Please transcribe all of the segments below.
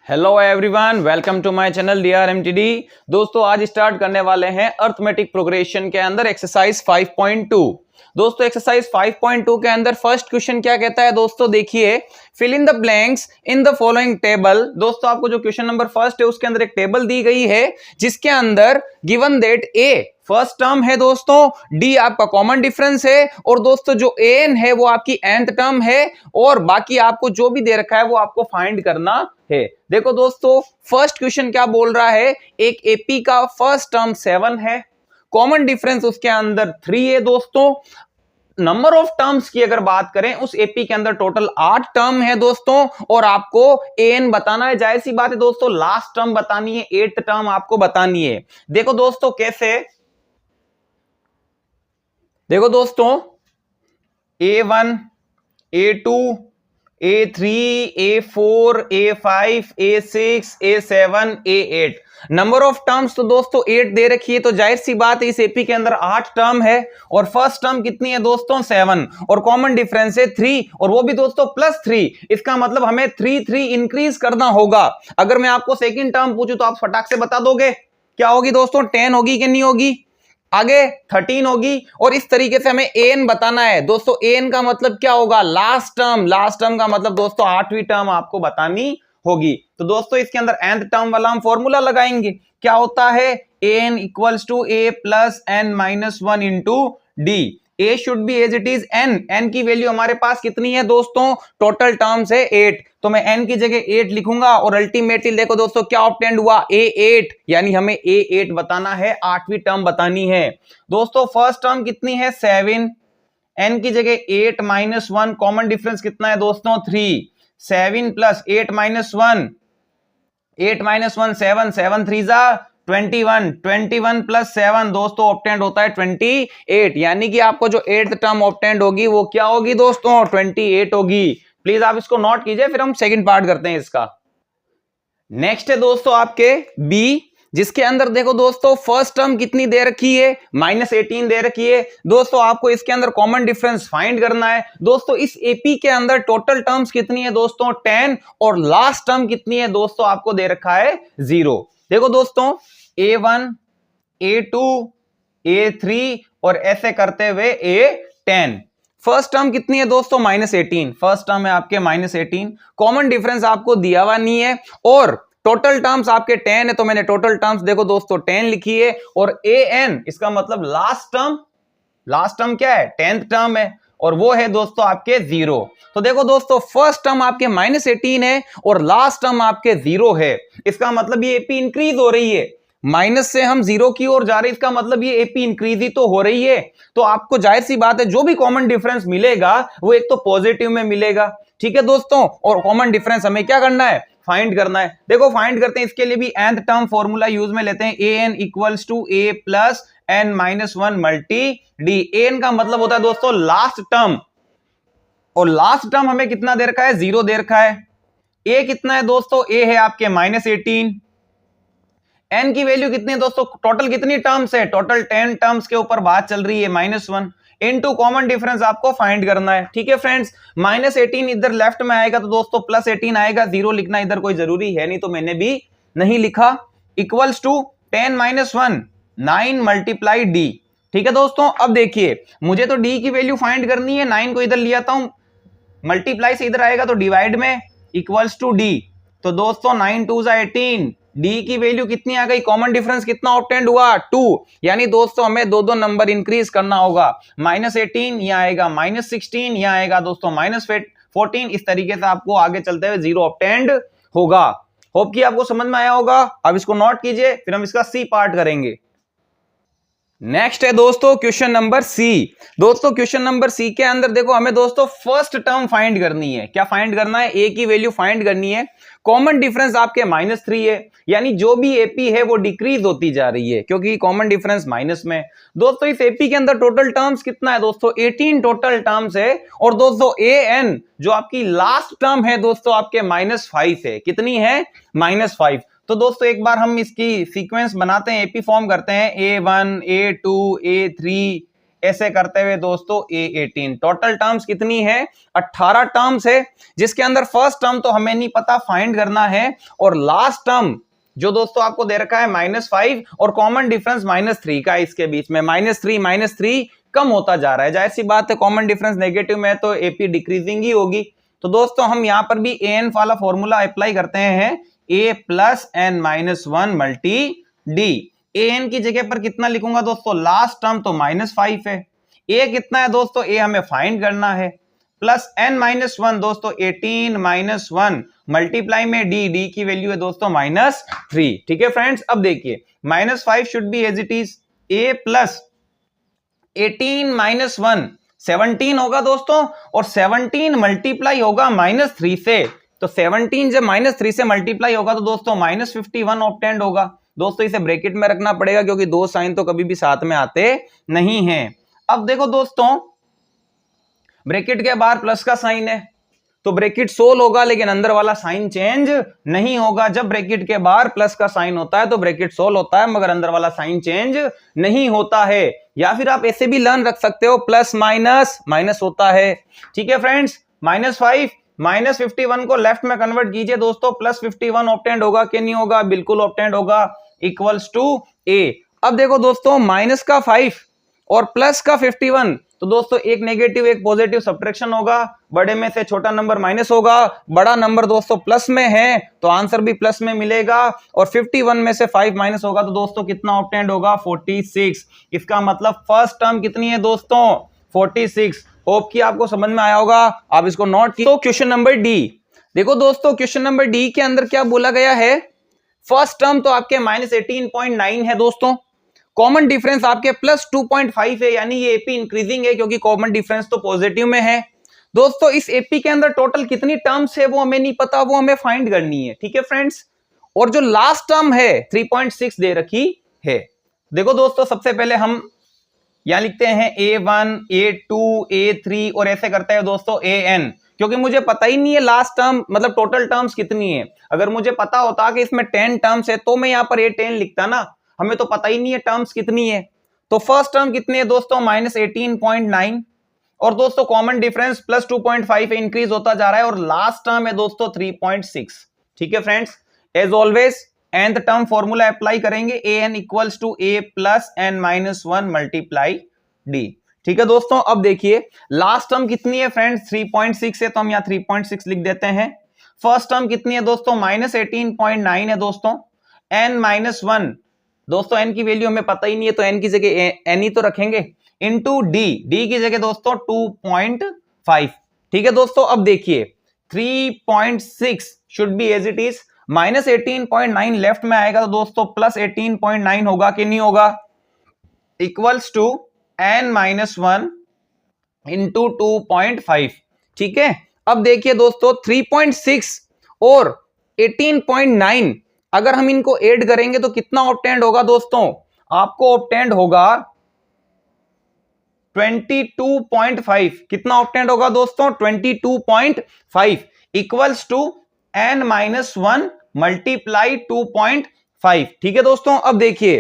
Hello everyone, welcome to my channel DRMTD। दोस्तों आज start करने वाले हैं अर्थमेटिक प्रोग्रेशन के अंदर एक्सरसाइज 5.2। दोस्तों एक्सरसाइज 5.2 के अंदर फर्स्ट क्वेश्चन क्या कहता है दोस्तों, देखिए fill in the blanks in the following table. दोस्तों आपको जो क्वेश्चन नंबर फर्स्ट है उसके अंदर एक टेबल दी गई है जिसके अंदर given that A first term है दोस्तों, डी आपका कॉमन डिफरेंस है और दोस्तों जो एन है वो आपकी nth टर्म है और बाकी आपको जो भी दे रखा है वो आपको फाइंड करना है। देखो दोस्तों फर्स्ट क्वेश्चन क्या बोल रहा है, एक एपी का फर्स्ट टर्म 7 है, कॉमन डिफरेंस उसके अंदर 3 है दोस्तों। नंबर ऑफ टर्म्स की अगर बात करें उस एपी के अंदर टोटल 8 टर्म है दोस्तों और आपको एन बताना है। जाहिर सी बात है दोस्तों लास्ट टर्म बतानी है, 8th टर्म आपको बतानी है। देखो दोस्तों कैसे, देखो दोस्तों A1 A2 A3 A4 A5 A6 A7 A8 number of terms तो दोस्तों 8 दे रखी है, तो जाहिर सी बात है इस एपी के अंदर 8 टर्म है और फर्स्ट टर्म कितनी है दोस्तों 7 और कॉमन डिफरेंस है 3 और वो भी दोस्तों +3। इसका मतलब हमें 3 इंक्रीज करना होगा। अगर मैं आपको सेकंड टर्म पूछूं तो आप फटाक से बता दोगे क्या होगी दोस्तों, 10 होगी कि नहीं होगी, आगे 13 होगी और इस तरीके से हमें एन बताना है दोस्तों। एन का मतलब क्या होगा, लास्ट टर्म। लास्ट टर्म का मतलब दोस्तों 8वीं टर्म आपको बतानी होगी। तो दोस्तों इसके अंदर nth टर्म वाला हम फॉर्मूला लगाएंगे, क्या होता है n equals to a plus n minus 1 into d. A should be as it is n. N की वैल्यू हमारे पास कितनी है दोस्तों, टोटल टर्म्स है 8, तो मैं एन की जगह 8 लिखूंगा और अल्टीमेटली देखो दोस्तों क्या ऑब्टेंड हुआ A8, यानी हमें A8 बताना है, 8वीं टर्म बतानी है। दोस्तों फर्स्ट टर्म कितनी है 7, एन की जगह 8 माइनस 1, कॉमन डिफरेंस कितना है दोस्तों 3, 7 प्लस 8 माइनस 1, 8 माइनस 1 7, 7 3 जा 21, 21 प्लस 7 दोस्तों ऑब्टेंड होता है 28, यानी कि आपको जो 8th टर्म ऑब्टेंड होगी वो क्या होगी दोस्तों 28 होगी। प्लीज आप इसको नोट कीजिए, फिर हम सेकंड पार्ट करते हैं इसका। नेक्स्ट है दोस्तों आपके बी, जिसके अंदर देखो दोस्तों फर्स्ट टर्म कितनी दे रखी है -18 दे रखी है। दोस्तों आपको इसके अंदर कॉमन डिफरेंस फाइंड करना है। दोस्तों इस एपी के अंदर टोटल टर्म्स कितनी है दोस्तों 10 और लास्ट टर्म कितनी है दोस्तों आपको दे रखा है 0। देखो दोस्तों A1 A2 A3 और ऐसे करते हुए A10। फर्स्ट टर्म कितनी है दोस्तों -18, फर्स्ट टर्म है आपके -18, कॉमन डिफरेंस आपको दिया हुआ नहीं है और टोटल टर्म्स आपके 10 है, तो मैंने टोटल टर्म्स देखो दोस्तों 10 लिखी है और an इसका मतलब लास्ट टर्म क्या है 10th टर्म है और वो है दोस्तों आपके 0। तो देखो दोस्तों फर्स्ट टर्म आपके -18 है और लास्ट टर्म आपके 0 है, इसका मतलब ये एपी इंक्रीज हो रही है, माइनस से हम 0 की ओर जा रहे हैं, इसका मतलब ये एपी इंक्रीज ही तो हो रही है। तो आपको जाहिर सी बात है जो भी कॉमन डिफरेंस मिलेगा वो एक तो पॉजिटिव में मिलेगा, ठीक है दोस्तों, और कॉमन डिफरेंस हमें क्या करना है फाइंड करना है। देखो फाइंड करते हैं, इसके लिए भी nth टर्म फॉर्मूला यूज में लेते हैं, an equals to a plus n minus 1 multi d. N का मतलब होता है दोस्तों लास्ट टर्म और लास्ट टर्म हमें कितना दे रखा है 0 दे रखा है। a कितना है दोस्तों, a है आपके -18, n की वैल्यू कितनी है दोस्तों, टोटल कितनी टर्म्स है, टोटल 10 टर्म्स के ऊपर बात चल रही है, -1 इनटू कॉमन डिफरेंस आपको फाइंड करना है। ठीक है फ्रेंड्स, -18 इधर लेफ्ट में आएगा तो दोस्तों +18 आएगा, 0 लिखना इधर कोई जरूरी है नहीं तो मैंने भी नहीं लिखा, इक्वल्स टू 10 - 1 9 मल्टीप्लाई डी। ठीक है दोस्तों, अब देखिए मुझे तो डी की वैल्यू फाइंड करनी है, 9 को इधर ले आता हूं, मल्टीप्लाई से इधर आएगा तो डिवाइड में इक्वल्स टू डी। तो दोस्तों 9 2 18, डी की वैल्यू कितनी आ गई, कॉमन डिफरेंस कितना ऑब्टेंड हुआ 2, यानी दोस्तों हमें दो नंबर इंक्रीज करना होगा, -18 यहां आएगा -16, यहां आएगा दोस्तों -14, इस तरीके से आपको आगे चलते हुए 0 ऑब्टेंड होगा। होप कि आपको समझ में आया होगा। अब इसको नोट कीजिए, फिर हम इसका सी पार्ट करेंगे। नेक्स्ट है दोस्तों क्वेश्चन नंबर सी। दोस्तों क्वेश्चन नंबर सी के अंदर देखो हमें दोस्तों फर्स्ट टर्म फाइंड करनी है। क्या फाइंड करना है, ए की वैल्यू फाइंड करनी है। कॉमन डिफरेंस आपके -3 है, यानी जो भी एपी है वो डिक्रीज होती जा रही है क्योंकि कॉमन डिफरेंस माइनस में। दोस्तों इस एपी के अंदर टोटल टर्म्स कितना है दोस्तों 18 टोटल टर्म्स है और दोस्तों an जो आपकी लास्ट टर्म है दोस्तों आपके -5 है, कितनी है -5। तो दोस्तों एक बार हम इसकी सीक्वेंस बनाते हैं, एपी फॉर्म करते हैं, A1 A2 A3 ऐसे करते हुए दोस्तों A18। टोटल टर्म्स कितनी है? 18 टर्म्स है, जिसके अंदर फर्स्ट टर्म तो हमें नहीं पता, फाइंड करना है, और लास्ट टर्म जो दोस्तों आपको दे रखा है -5 और कॉमन डिफरेंस -3 का, इसके बीच में -3 कम होता जा रहा है। जाहिर सी बात है कॉमन डिफरेंस नेगेटिव में तो एपी डिक्रीजिंग ही होगी। तो दोस्तों हम यहां पर भी an वाला फॉर्मूला अप्लाई करते हैं, a + n-1 multi D. an की जगह पर कितना लिखूंगा दोस्तों? लास्ट टर्म तो -5 है, a कितना है दोस्तों? a हमें फाइंड करना है, प्लस n-1 दोस्तों 18-1 मल्टीप्लाई में d की वैल्यू है दोस्तों -3। ठीक है फ्रेंड्स, अब देखिए -5 should be as it is, a + 18-1 17 होगा दोस्तों, और 17 मल्टीप्लाई होगा -3 से, तो 17 जब -3 से मल्टीप्लाई होगा तो दोस्तों -51 ऑब्टेंड होगा। दोस्तों इसे ब्रैकेट में रखना पड़ेगा क्योंकि दो साइन तो कभी भी साथ में आते नहीं हैं। अब देखो दोस्तों ब्रैकेट के बाहर प्लस का साइन है तो ब्रैकेट सोल होगा, लेकिन अंदर वाला साइन चेंज नहीं होगा। जब ब्रैकेट के बाहर प्लस का साइन होता है तो ब्रैकेट सोल होता है, मगर अंदर वाला साइन चेंज नहीं होता है। या फिर आप ऐसे भी लर्न रख सकते हो, प्लस माइनस माइनस होता है। ठीक है फ्रेंड्स, -5 -51 को लेफ्ट में कन्वर्ट कीजिए दोस्तों, +51 ऑब्टेंड होगा कि नहीं होगा? बिल्कुल ऑब्टेंड होगा, इक्वल्स टू a। अब देखो दोस्तों माइनस का 5 और प्लस का 51, तो दोस्तों एक नेगेटिव एक पॉजिटिव सब्ट्रैक्शन होगा, बड़े में से छोटा नंबर माइनस होगा, बड़ा नंबर दोस्तों प्लस में है तो आंसर भी प्लस में मिलेगा, और 51 में से 5 माइनस होगा तो दोस्तों कितना ऑब्टेंड होगा? 46। इसका मतलब फर्स्ट टर्म कितनी है दोस्तों? 46। होप कि आपको समझ में आया होगा, आप इसको नोट कीजिए। तो क्वेश्चन नंबर डी देखो दोस्तों, क्वेश्चन नंबर डी के अंदर क्या बोला गया है? फर्स्ट टर्म तो आपके -18.9 है दोस्तों, कॉमन डिफरेंस आपके +2.5 है, यानी ये एपी इंक्रीजिंग है क्योंकि कॉमन डिफरेंस तो पॉजिटिव में है। दोस्तों इस एपी के अंदर टोटल कितनी टर्म्स है वो हमें नहीं पता, वो हमें फाइंड करनी है। ठीक है फ्रेंड्स, और जो लास्ट टर्म है 3.6 दे रखी है। देखो दोस्तों सबसे पहले हम यहां लिखते हैं A1 A2 A3 और ऐसे करते हैं दोस्तों AN, क्योंकि मुझे पता ही नहीं है लास्ट टर्म मतलब टोटल टर्म्स कितनी है। अगर मुझे पता होता कि इसमें 10 टर्म्स है तो मैं यहां पर A10 लिखता ना, हमें तो पता ही नहीं है टर्म्स कितनी है। तो फर्स्ट टर्म कितनी है दोस्तों? -18.9, और दोस्तों कॉमन डिफरेंस +2.5 इंक्रीज होता जा रहा है, और लास्ट टर्म है दोस्तों 3.6। ठीक है friends, as always nth term formula apply करेंगे, an equals to a + n-1 multiply d। ठीक है दोस्तों, अब देखिए लास्ट टर्म कितनी है फ्रेंड्स? 3.6 है, तो हम यहाँ 3.6 लिख देते हैं। फर्स्ट टर्म कितनी है दोस्तों? -18.9 है दोस्तों, n-1 दोस्तों n की वैल्यू हमें पता ही नहीं है तो n की जगह n ही तो रखेंगे, इनटू d की जगह दोस्तों 2.5। ठीक है दोस्तों, अब देखिए 3.6 should be as it is, -18.9 left में आएगा तो दोस्तों +18.9 होगा कि नहीं होगा? Equals to n-1 into 2.5। ठीक है, अब देखिए दोस्तों 3.6 और 18.9 अगर हम इनको ऐड करेंगे तो कितना ऑब्टेंड होगा दोस्तों? आपको ऑब्टेंड होगा 22.5। कितना ऑब्टेंड होगा दोस्तों? 22.5 इक्वल्स टू n-1 मल्टीप्लाई 2.5। ठीक है दोस्तों, अब देखिए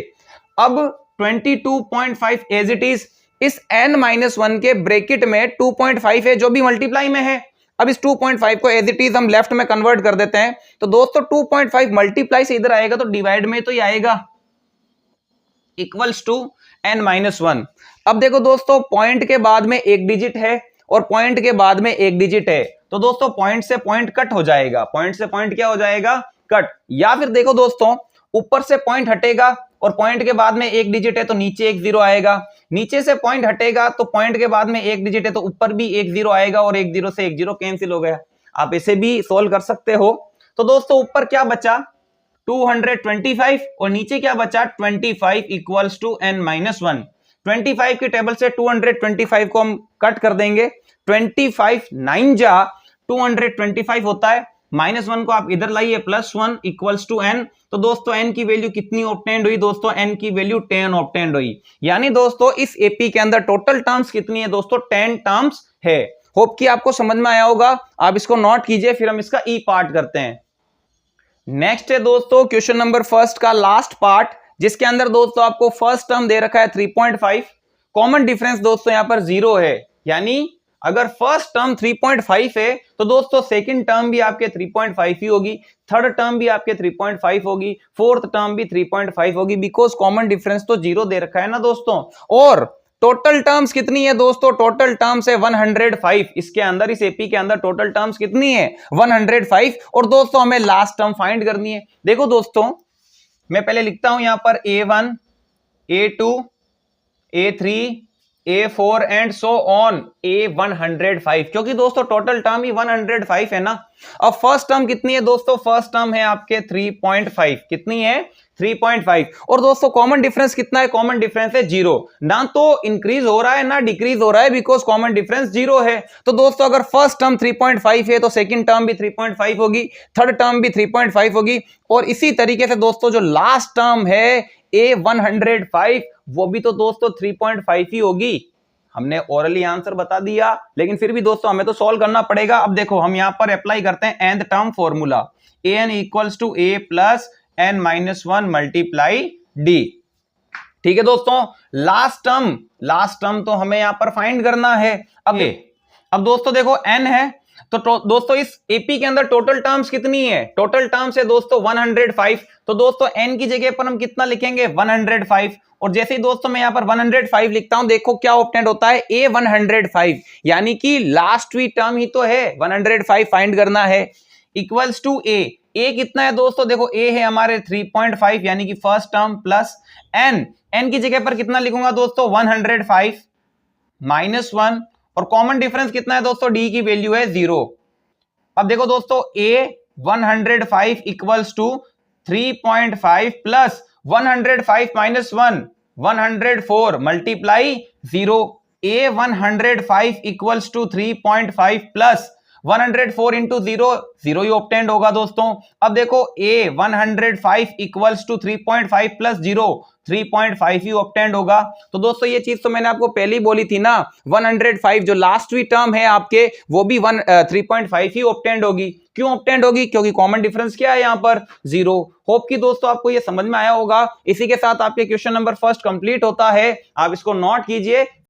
अब 22.5 एज इट इज, इस n-1 के ब्रैकेट में 2.5 है जो भी मल्टीप्लाई में है। अब इस 2.5 को एज इट इज हम लेफ्ट में कन्वर्ट कर देते हैं, तो दोस्तों 2.5 मल्टीप्लाई से इधर आएगा तो डिवाइड में तो ही आएगा, इक्वल्स टू n-1। अब देखो दोस्तों पॉइंट के बाद में एक डिजिट है और पॉइंट के बाद में एक डिजिट है, तो दोस्तों पॉइंट से पॉइंट कट हो जाएगा, पॉइंट से पॉइंट क्या हो जाएगा? कट। या फिर देखो दोस्तों ऊपर से पॉइंट हटेगा और पॉइंट के बाद में एक डिजिट है तो नीचे एक जीरो आएगा, नीचे से पॉइंट हटेगा तो पॉइंट के बाद में एक डिजिट है तो ऊपर भी एक जीरो आएगा, और एक जीरो से एक जीरो कैंसिल हो गया। आप इसे भी सोल्व कर सकते हो। तो दोस्तों ऊपर क्या बचा? 225, और नीचे क्या बचा? 25 इक्वल्स टू n-1। 25 की टेबल से 225 को हम कट कर देंगे, 25 9 जा 225 होता है, -1 को आप इधर लाइए, +1 इक्वल्स टू n। तो दोस्तों n की वैल्यू कितनी ऑब्टेंड हुई दोस्तों? n की वैल्यू 10 ऑब्टेंड हुई। यानी दोस्तों इस एपी के अंदर टोटल टर्म्स कितनी है दोस्तों? 10 टर्म्स है। होप कि आपको समझ में आया होगा, आप इसको नोट कीजिए, फिर हम इसका ई पार्ट करते हैं। नेक्स्ट है दोस्तों क्वेश्चन नंबर फर्स्ट का लास्ट पार्ट, जिसके अंदर दोस्तों आपको फर्स्ट टर्म दे रखा है 3.5, कॉमन डिफरेंस दोस्तों यहां पर 0 है, यानी अगर फर्स्ट टर्म 3.5 है तो दोस्तों सेकंड टर्म भी आपके 3.5 ही होगी, थर्ड टर्म भी आपके 3.5 होगी, फोर्थ टर्म भी 3.5 होगी, बिकॉज कॉमन डिफरेंस तो 0 दे रखा है ना दोस्तों। और टोटल टर्म्स कितनी है दोस्तों, टोटल टर्म्स है 105, इसके अंदर इस एपी के अंदर टोटल टर्म्स कितनी है 105, और दोस्तों हमें लास्ट टर्म फाइंड करनी है। देखो दोस्तों मैं पहले लिखता हूं यहां पर A1 A2 A3 A4 and so on A105, क्योंकि दोस्तों टोटल टर्म ही 105 है ना। अब फर्स्ट टर्म कितनी है दोस्तों, फर्स्ट टर्म है आपके 3.5, कितनी है 3.5, और दोस्तों कॉमन डिफरेंस कितना है, कॉमन डिफरेंस है 0, ना तो इंक्रीज हो रहा है ना डिक्रीज हो रहा है, बिकॉज कॉमन डिफरेंस 0 है। तो दोस्तों अगर फर्स्ट टर्म 3.5 है तो सेकंड टर्म भी 3.5 होगी, थर्ड टर्म भी 3.5 होगी, और इसी तरीके से दोस्तों जो लास्ट टर्म है A105 वो भी तो दोस्तों 3.5 ही होगी। हमने ओरली आंसर बता दिया, लेकिन फिर भी दोस्तों हमें तो सॉल्व करना पड़ेगा। अब देखो हम यहां पर अप्लाई करते हैं nth term formula, an equals to a plus n minus 1 multiply d। ठीक है दोस्तों, लास्ट टर्म तो हमें यहां पर फाइंड करना है। अब दोस्तों देखो n है तो दोस्तों इस एपी के अंदर टोटल टर्म्स कितनी है, टोटल टर्म्स है दोस्तों 105, तो दोस्तों n की जगह पर हम कितना लिखेंगे 105, और जैसे ही दोस्तों मैं यहां पर 105 लिखता हूं देखो क्या ऑब्टेंड होता है A105, यानी कि लास्टवी टर्म ही तो है 105 फाइंड करना है, इक्वल्स टू a कितना है दोस्तों, देखो a है हमारे 3.5 यानी कि फर्स्ट टर्म, प्लस n की जगह पर कितना लिखूंगा दोस्तों 105 माइनस 1, और कॉमन डिफरेंस कितना है दोस्तों, d की वैल्यू है 0। अब देखो दोस्तों A105 equals to 3.5 plus 105 minus 1 104 multiply 0, A105 equals to 3.5 plus 104 into 0 0 ही ऑब्टेंड होगा दोस्तों। अब देखो A105 इक्वल्स टू 3.5 प्लस 0 3.5 ही ऑब्टेंड होगा। तो दोस्तों ये चीज तो मैंने आपको पहले ही बोली थी ना, 105 जो लास्टवी टर्म है आपके वो भी 3.5 ही ऑब्टेंड होगी। क्यों ऑब्टेंड होगी, क्योंकि कॉमन डिफरेंस क्या है यहाँ पर 0। होप कि दोस्तों आपको ये समझ में आया होगा। इसी के साथ आपके क्वेश्चन नंबर फर्स्ट कंप्लीट होता है, आप इसको नोट कीजिए।